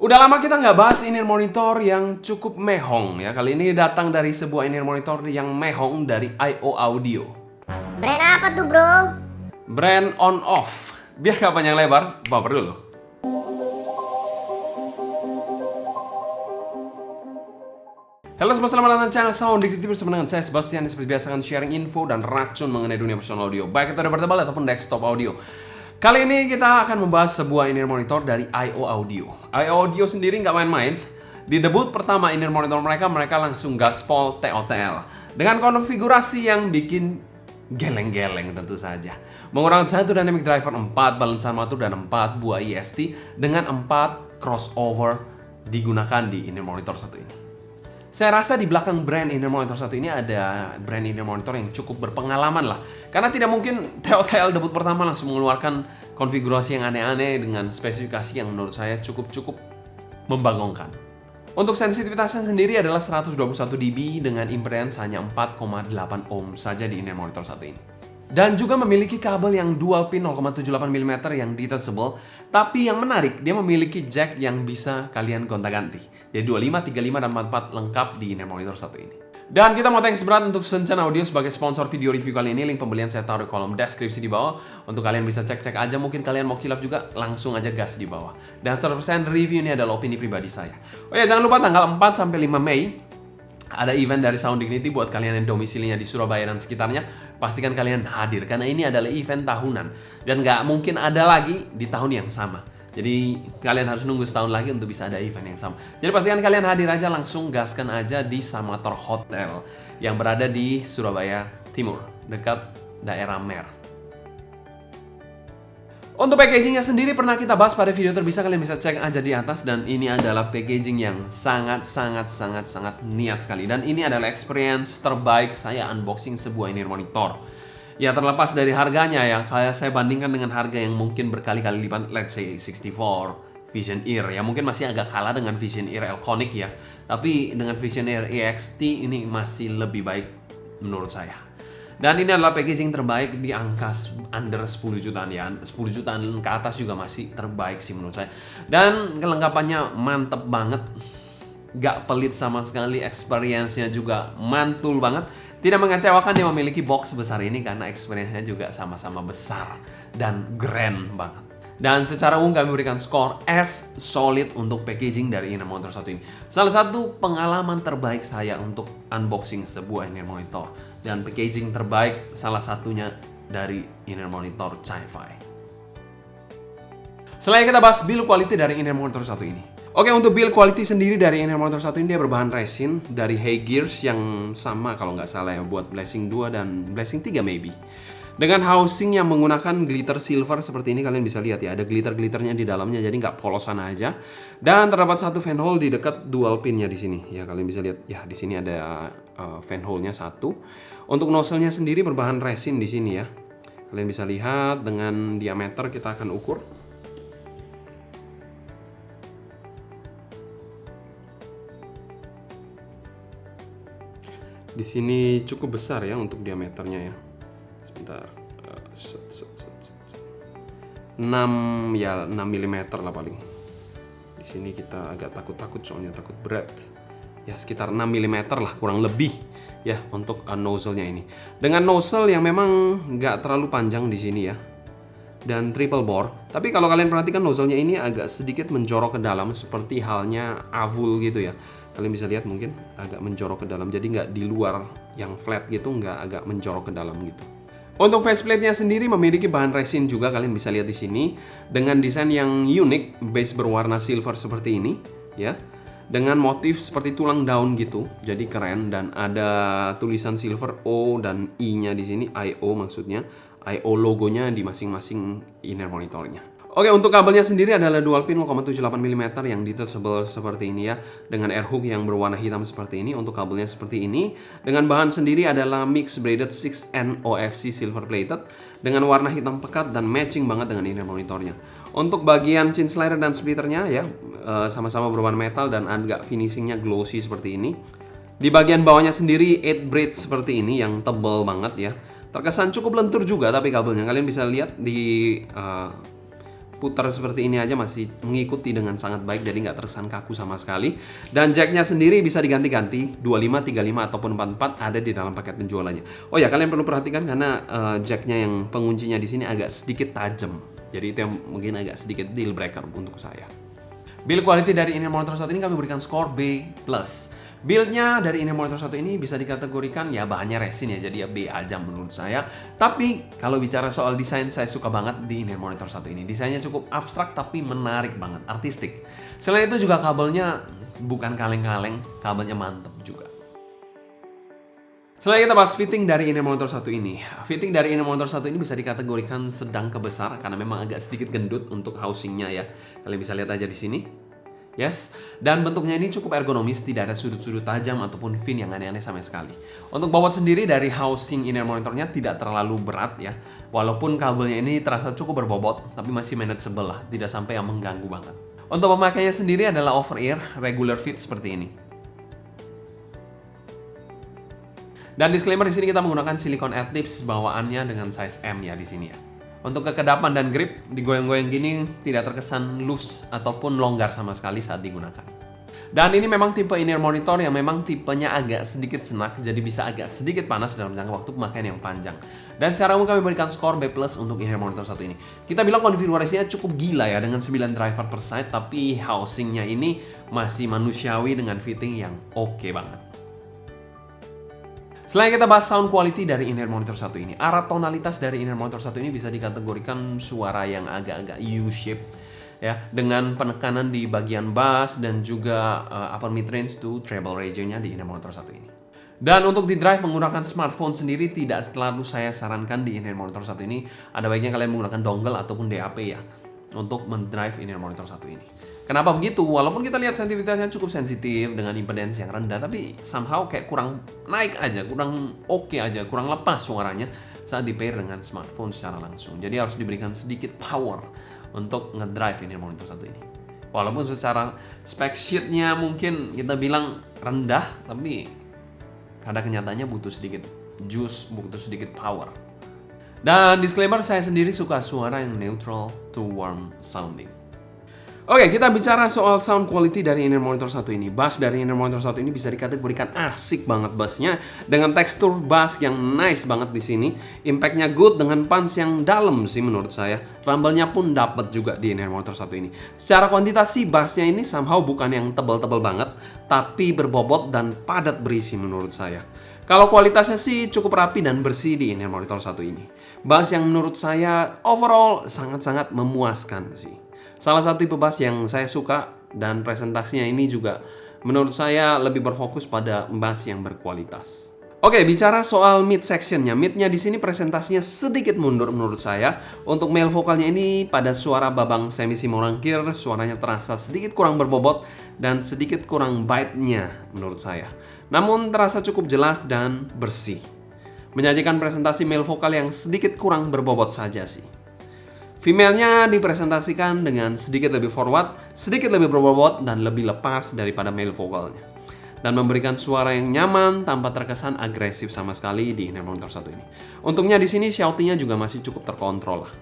Udah lama kita nggak bahas in-ear monitor yang cukup mehong ya. Kali ini datang dari sebuah in-ear monitor yang mehong dari IO Audio. Brand apa tuh bro? Brand On Off. Biar gak panjang lebar, baper dulu. Halo semua, selamat datang di channel Sound Dikti bersama dengan saya Sebastian. Seperti biasa akan sharing info dan racun mengenai dunia personal audio, baik itu ada portable ataupun desktop audio. Kali ini kita akan membahas sebuah in-ear monitor dari IO Audio. IO Audio sendiri nggak main-main. Di debut pertama in-ear monitor mereka langsung gaspol TOTL dengan konfigurasi yang bikin geleng-geleng tentu saja. Menggunakan satu dynamic driver 4 balansan matur dan 4 buah IST dengan 4 crossover digunakan di in-ear monitor satu ini. Saya rasa di belakang brand in-ear monitor satu ini ada brand in-ear monitor yang cukup berpengalaman lah. Karena tidak mungkin TOTL debut pertama langsung mengeluarkan konfigurasi yang aneh-aneh dengan spesifikasi yang menurut saya cukup membagongkan. Untuk sensitivitasnya sendiri adalah 121 dB dengan impedance hanya 4,8 ohm saja di in-ear monitor satu ini. Dan juga memiliki kabel yang dual pin 0,78 mm yang detachable. Tapi yang menarik, dia memiliki jack yang bisa kalian gonta-ganti. Jadi 25, 35, dan 44 lengkap di in-ear monitor satu ini. Dan kita mau thanks berat untuk Senchen Audio sebagai sponsor video review kali ini. Link pembelian saya taruh di kolom deskripsi di bawah. Untuk kalian bisa cek-cek aja, mungkin kalian mau kilaf juga, langsung aja gas di bawah. Dan 100% review ini adalah opini pribadi saya. Oh ya, jangan lupa tanggal 4-5 Mei ada event dari Sound Dignity buat kalian yang domisilinya di Surabaya dan sekitarnya. Pastikan kalian hadir, karena ini adalah event tahunan. Dan nggak mungkin ada lagi di tahun yang sama. Jadi kalian harus nunggu setahun lagi untuk bisa ada event yang sama. Jadi pastikan kalian hadir aja, langsung gaskan aja di Samator Hotel yang berada di Surabaya Timur, dekat daerah Mer. Untuk packagingnya sendiri pernah kita bahas pada video terbisa, kalian bisa cek aja di atas. Dan ini adalah packaging yang sangat niat sekali. Dan ini adalah experience terbaik saya unboxing sebuah in-ear monitor. Ya terlepas dari harganya ya, kalau saya bandingkan dengan harga yang mungkin berkali-kali lipat, let's say 64 Vision Ear, ya mungkin masih agak kalah dengan Vision Ear Elconic ya. Tapi dengan Vision Ear EXT ini masih lebih baik menurut saya. Dan ini adalah packaging terbaik di angka under 10 jutaan ya. 10 jutaan ke atas juga masih terbaik sih menurut saya. Dan kelengkapannya mantep banget. Gak pelit sama sekali, experience-nya juga mantul banget. Tidak mengecewakan dia memiliki box sebesar ini karena experience-nya juga sama-sama besar dan grand banget. Dan secara umum kami berikan skor S solid untuk packaging dari in-ear monitor satu ini. Salah satu pengalaman terbaik saya untuk unboxing sebuah in-ear monitor. Dan packaging terbaik salah satunya dari in-ear monitor Chi-Fi. Selanjutnya kita bahas build quality dari in-ear monitor satu ini. Oke, untuk build quality sendiri dari in-ear monitor satu ini dia berbahan resin dari Hey-Gears yang sama kalau nggak salah ya buat Blessing 2 dan Blessing 3 maybe. Dengan housing yang menggunakan glitter silver seperti ini, kalian bisa lihat ya, ada glitter-glitternya di dalamnya jadi nggak polosan aja. Dan terdapat satu fan hole di dekat dual pinnya di sini. Ya kalian bisa lihat ya, di sini ada fan hole-nya satu. Untuk nozzle-nya sendiri berbahan resin di sini ya. Kalian bisa lihat dengan diameter kita akan ukur. Di sini cukup besar ya untuk diameternya ya. Sebentar. 6 mm lah paling. Di sini kita agak takut soalnya takut berat. Ya sekitar 6 mm lah kurang lebih ya untuk nozzle-nya ini. Dengan nozzle yang memang nggak terlalu panjang di sini ya. Dan triple bore. Tapi kalau kalian perhatikan nozzle-nya ini agak sedikit menjorok ke dalam seperti halnya Avul gitu ya. Kalian bisa lihat mungkin agak menjorok ke dalam, jadi nggak di luar yang flat gitu, nggak agak menjorok ke dalam gitu. Untuk faceplate-nya sendiri memiliki bahan resin juga, kalian bisa lihat di sini dengan desain yang unik, base berwarna silver seperti ini, ya, dengan motif seperti tulang daun gitu, jadi keren. Dan ada tulisan silver O dan I-nya di sini, IO maksudnya, IO logonya di masing-masing in-ear monitornya. Oke, untuk kabelnya sendiri adalah dual pin 0,78 mm yang detachable seperti ini ya, dengan air hook yang berwarna hitam seperti ini. Untuk kabelnya seperti ini, dengan bahan sendiri adalah mixed braided 6N OFC silver plated dengan warna hitam pekat dan matching banget dengan in-ear monitornya. Untuk bagian chin slider dan splitternya ya sama-sama berwarna metal dan agak finishingnya glossy seperti ini. Di bagian bawahnya sendiri 8 braid seperti ini yang tebal banget ya. Terkesan cukup lentur juga tapi kabelnya. Kalian bisa lihat di putar seperti ini aja masih mengikuti dengan sangat baik, jadi nggak terkesan kaku sama sekali. Dan jacknya sendiri bisa diganti-ganti 25, 35 ataupun 44 ada di dalam paket penjualannya. Oh ya, kalian perlu perhatikan karena jacknya yang penguncinya di sini agak sedikit tajam. Jadi itu yang mungkin agak sedikit deal breaker untuk saya. Build quality dari in-ear monitor satu ini kami berikan skor B+. Build-nya dari in-ear monitor satu ini bisa dikategorikan ya bahannya resin ya, jadi ya B aja menurut saya. Tapi kalau bicara soal desain, saya suka banget di in-ear monitor satu ini. Desainnya cukup abstrak tapi menarik banget, artistik. Selain itu juga kabelnya bukan kaleng-kaleng, kabelnya mantep juga. Selanjutnya kita bahas fitting dari in-ear monitor satu ini. Fitting dari in-ear monitor satu ini bisa dikategorikan sedang ke besar karena memang agak sedikit gendut untuk housingnya ya. Kalian bisa lihat aja di sini. Yes, dan bentuknya ini cukup ergonomis, tidak ada sudut-sudut tajam ataupun fin yang aneh-aneh sama sekali. Untuk bobot sendiri dari housing in-ear monitornya tidak terlalu berat ya. Walaupun kabelnya ini terasa cukup berbobot, tapi masih manageable lah, tidak sampai yang mengganggu banget. Untuk pemakaiannya sendiri adalah over-ear, regular fit seperti ini. Dan disclaimer di sini kita menggunakan silicone air tips bawaannya dengan size M ya di sini ya. Untuk kekedapan dan grip, digoyang-goyang gini tidak terkesan loose ataupun longgar sama sekali saat digunakan. Dan ini memang tipe in-ear monitor yang memang tipenya agak sedikit senak, jadi bisa agak sedikit panas dalam jangka waktu pemakaian yang panjang. Dan secara umum kami berikan skor B+ untuk in-ear monitor satu ini. Kita bilang konfigurasinya cukup gila ya dengan 9 driver per side, tapi housingnya ini masih manusiawi dengan fitting yang oke banget. Selain kita bahas sound quality dari in-ear monitor satu ini, arah tonalitas dari in-ear monitor satu ini bisa dikategorikan suara yang agak-agak U-shape ya, dengan penekanan di bagian bass dan juga upper mid-range to treble region-nya di in-ear monitor satu ini. Dan untuk di drive menggunakan smartphone sendiri tidak selalu saya sarankan di in-ear monitor satu ini. Ada baiknya kalian menggunakan dongle ataupun DAP ya untuk mendrive in-ear monitor satu ini. Kenapa begitu? Walaupun kita lihat sensitivitasnya cukup sensitif dengan impedance yang rendah, tapi somehow kayak kurang naik aja, kurang oke aja, kurang lepas suaranya saat di-pair dengan smartphone secara langsung. Jadi harus diberikan sedikit power untuk ngedrive in-ear monitor satu ini. Walaupun secara spec sheet-nya mungkin kita bilang rendah, tapi pada kenyataannya butuh sedikit juice, butuh sedikit power. Dan disclaimer, saya sendiri suka suara yang neutral to warm sounding. Oke, kita bicara soal sound quality dari in-ear monitor satu ini. Bass dari in-ear monitor satu ini bisa dikategorikan asik banget bassnya dengan tekstur bass yang nice banget di sini. Impact-nya good dengan punch yang dalam sih menurut saya. Rumble-nya pun dapat juga di in-ear monitor satu ini. Secara kuantitas sih bassnya ini somehow bukan yang tebal-tebal banget, tapi berbobot dan padat berisi menurut saya. Kalau kualitasnya sih cukup rapi dan bersih di in-ear monitor satu ini. Bass yang menurut saya overall sangat-sangat memuaskan sih. Salah satu tipe bass yang saya suka dan presentasinya ini juga menurut saya lebih berfokus pada bass yang berkualitas. Oke, bicara soal mid sectionnya, midnya di sini presentasinya sedikit mundur menurut saya. Untuk male vokalnya ini pada suara babang semi simorangkir, suaranya terasa sedikit kurang berbobot dan sedikit kurang bite-nya menurut saya. Namun terasa cukup jelas dan bersih. Menyajikan presentasi male vokal yang sedikit kurang berbobot saja sih. Female-nya dipresentasikan dengan sedikit lebih forward, sedikit lebih berbobot, dan lebih lepas daripada male vokalnya. Dan memberikan suara yang nyaman tanpa terkesan agresif sama sekali di in-ear monitor satu ini. Untungnya di sini shouting-nya juga masih cukup terkontrol lah.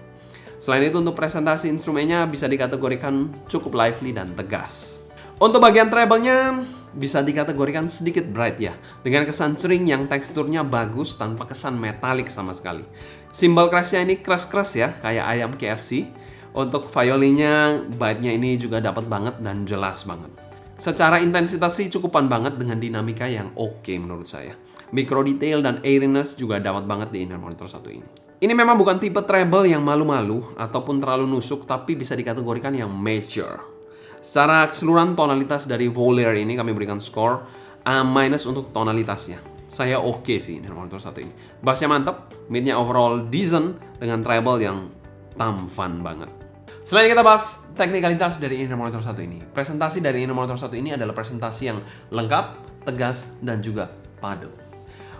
Selain itu untuk presentasi instrumennya bisa dikategorikan cukup lively dan tegas. Untuk bagian treble-nya bisa dikategorikan sedikit bright ya, dengan kesan string yang teksturnya bagus tanpa kesan metalik sama sekali. Cymbal crash-nya ini keras-keras ya, kayak ayam KFC. Untuk violinnya, bite-nya ini juga dapat banget dan jelas banget. Secara intensitas sih cukupan banget dengan dinamika yang oke menurut saya. Micro detail dan airiness juga dapat banget di in-ear monitor satu ini. Ini memang bukan tipe treble yang malu-malu ataupun terlalu nusuk, tapi bisa dikategorikan yang mature. Secara keseluruhan tonalitas dari Voliere ini kami berikan skor A- untuk tonalitasnya. Saya oke sih in-ear monitor satu ini. Bassnya mantap, midnya overall decent dengan treble yang tampan banget. Selain kita bahas teknikalitas dari in-ear monitor satu ini, presentasi dari in-ear monitor satu ini adalah presentasi yang lengkap, tegas, dan juga padat.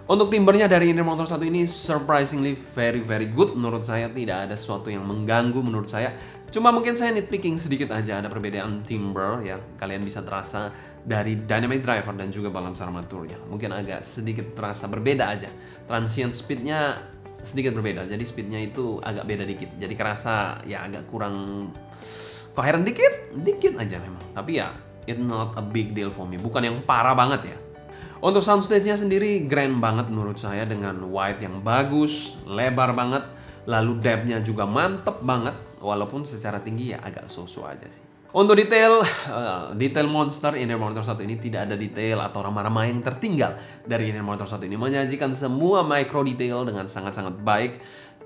Untuk timbernya dari in-ear monitor satu ini surprisingly very good menurut saya. Tidak ada sesuatu yang mengganggu menurut saya. Cuma mungkin saya nitpicking sedikit aja, ada perbedaan timbre ya. Kalian bisa terasa dari dynamic driver dan juga balance armaturnya. Mungkin agak sedikit terasa berbeda aja. Transient speednya sedikit berbeda. Jadi speednya itu agak beda dikit. Jadi kerasa ya agak kurang koheren dikit aja memang. Tapi ya, it's not a big deal for me. Bukan yang parah banget ya. Untuk soundstage-nya sendiri grand banget menurut saya dengan wide yang bagus, lebar banget, lalu depth-nya juga mantep banget, walaupun secara tinggi ya agak so-so aja sih. Untuk detail monster in-ear monitor 1 ini tidak ada detail atau rama-rama yang tertinggal dari in-ear monitor 1 ini, menyajikan semua micro detail dengan sangat-sangat baik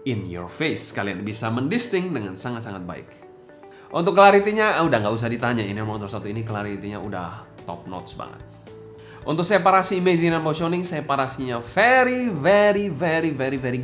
in your face. Kalian bisa mendisting dengan sangat-sangat baik. Untuk clarity-nya udah nggak usah ditanya, in-ear monitor 1 ini clarity-nya udah top notch banget. Untuk separasi imaging dan positioning, separasinya very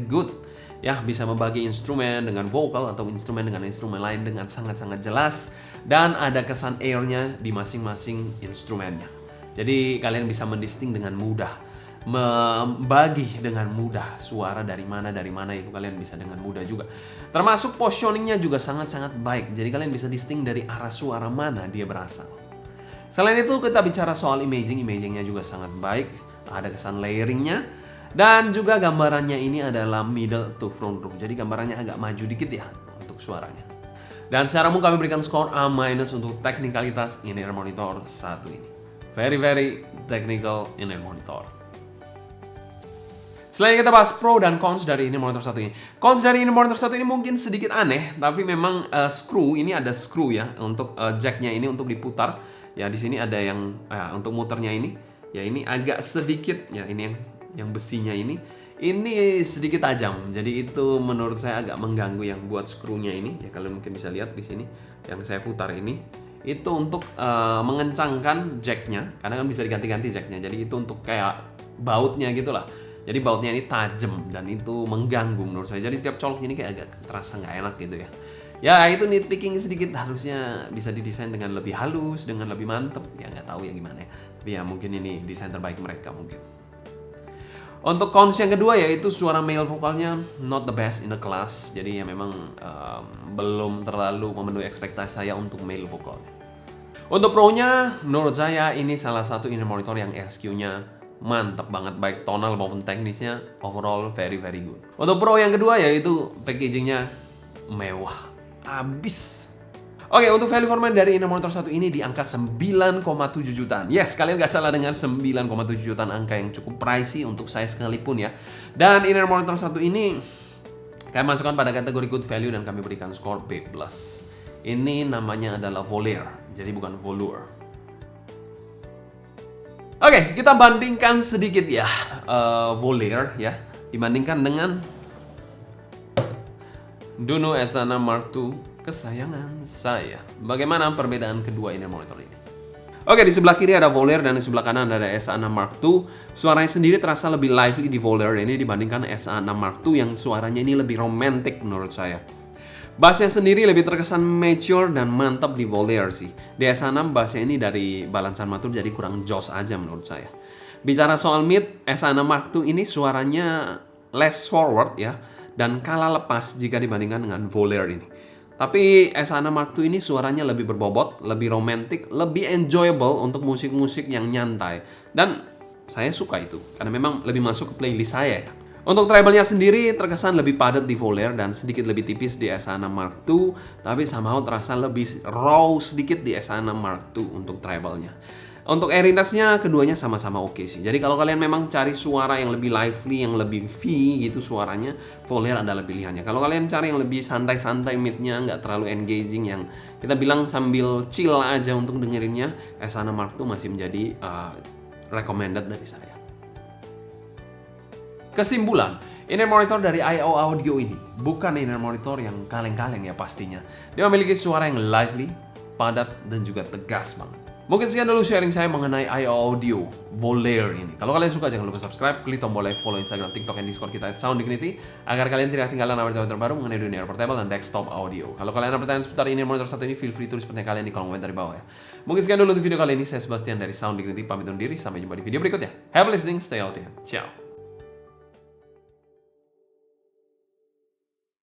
good. Ya, bisa membagi instrumen dengan vokal atau instrumen dengan instrumen lain dengan sangat-sangat jelas, dan ada kesan air-nya di masing-masing instrumennya. Jadi kalian bisa mendisting dengan mudah, membagi dengan mudah suara dari mana itu kalian bisa dengan mudah juga. Termasuk positioning-nya juga sangat-sangat baik. Jadi kalian bisa distinct dari arah suara mana dia berasal. Selain itu kita bicara soal imagingnya juga sangat baik. Ada kesan layering-nya. Dan juga gambarannya ini adalah middle to front row. Jadi gambarannya agak maju dikit ya untuk suaranya. Dan secara umum kami berikan skor A- untuk teknikalitas in-ear monitor 1 ini. Very technical in-ear monitor. Selanjutnya kita bahas pro dan cons dari in-ear monitor 1 ini. Cons dari in-ear monitor 1 ini mungkin sedikit aneh, tapi memang ini ada screw ya untuk jacknya ini untuk diputar. Ya di sini ada yang untuk muternya ini. Ya ini agak sedikit ya ini yang besinya ini sedikit tajam. Jadi itu menurut saya agak mengganggu yang buat skrunya ini. Ya kalian mungkin bisa lihat di sini yang saya putar ini. Itu untuk mengencangkan jacknya, karena kan bisa diganti-ganti jacknya. Jadi itu untuk kayak bautnya gitulah. Jadi bautnya ini tajam dan itu mengganggu menurut saya. Jadi tiap colok ini kayak agak terasa nggak enak gitu ya. Ya itu nitpicking sedikit, harusnya bisa didesain dengan lebih halus, dengan lebih mantep. Ya nggak tahu ya gimana ya. Tapi ya mungkin ini desain terbaik mereka mungkin. Untuk cons yang kedua yaitu suara male vokalnya not the best in the class. Jadi ya memang belum terlalu memenuhi ekspektasi saya untuk male vokalnya. Untuk pro-nya menurut saya ini salah satu in-ear monitor yang ESQ-nya mantap banget, baik tonal maupun teknisnya overall very good. Untuk pro yang kedua yaitu packagingnya mewah abis. Oke, untuk value for money dari in-ear monitor 1 ini di angka 9,7 jutaan. Yes, kalian gak salah dengar, 9,7 jutaan, angka yang cukup pricey untuk saya sekalipun ya. Dan in-ear monitor 1 ini kami masukkan pada kategori good value dan kami berikan skor B+. Ini namanya adalah Volair, jadi bukan Volure. Oke, kita bandingkan sedikit ya Volair ya, dibandingkan dengan Duno S6 Mark II kesayangan saya. Bagaimana perbedaan kedua in-ear monitor ini? Oke, di sebelah kiri ada Volair dan di sebelah kanan ada SA6 Mark II. Suaranya sendiri terasa lebih lively di Volair ini dibandingkan SA6 Mark II yang suaranya ini lebih romantic menurut saya. Bassnya sendiri lebih terkesan mature dan mantap di Volair sih. Di SA6 bassnya ini dari balansan matur jadi kurang joss aja menurut saya. Bicara soal mid, SA6 Mark II ini suaranya less forward ya, dan kalah lepas jika dibandingkan dengan Volair ini. Tapi SA6 Mark II ini suaranya lebih berbobot, lebih romantis, lebih enjoyable untuk musik-musik yang nyantai. Dan saya suka itu, karena memang lebih masuk ke playlist saya ya. Untuk treble-nya sendiri terkesan lebih padat di Volair dan sedikit lebih tipis di SA6 Mark II, tapi somehow terasa lebih raw sedikit di SA6 Mark II untuk treble-nya. Untuk airiness-nya keduanya sama-sama oke sih. Jadi kalau kalian memang cari suara yang lebih lively, yang lebih V gitu suaranya, Volair adalah pilihannya. Kalau kalian cari yang lebih santai-santai mid-nya, nggak terlalu engaging, yang kita bilang sambil chill aja untuk dengerinnya, SA6 Mark II masih menjadi recommended dari saya. Kesimpulan, in-ear monitor dari IO Audio ini bukan in-ear monitor yang kaleng-kaleng ya pastinya. Dia memiliki suara yang lively, padat, dan juga tegas banget. Mungkin sekian dulu sharing saya mengenai IO Audio Volair ini. Kalau kalian suka jangan lupa subscribe, klik tombol like, follow Instagram, TikTok, dan Discord kita @sounddignity agar kalian tidak ketinggalan update terbaru mengenai dunia portable dan desktop audio. Kalau kalian ada pertanyaan seputar in-ear monitor 1 ini, feel free tulis pertanyaan kalian di kolom komentar di bawah ya. Mungkin sekian dulu untuk video kali ini. Saya Sebastian dari Sound Dignity pamit undur diri. Sampai jumpa di video berikutnya. Happy listening, stay healthy. Ciao.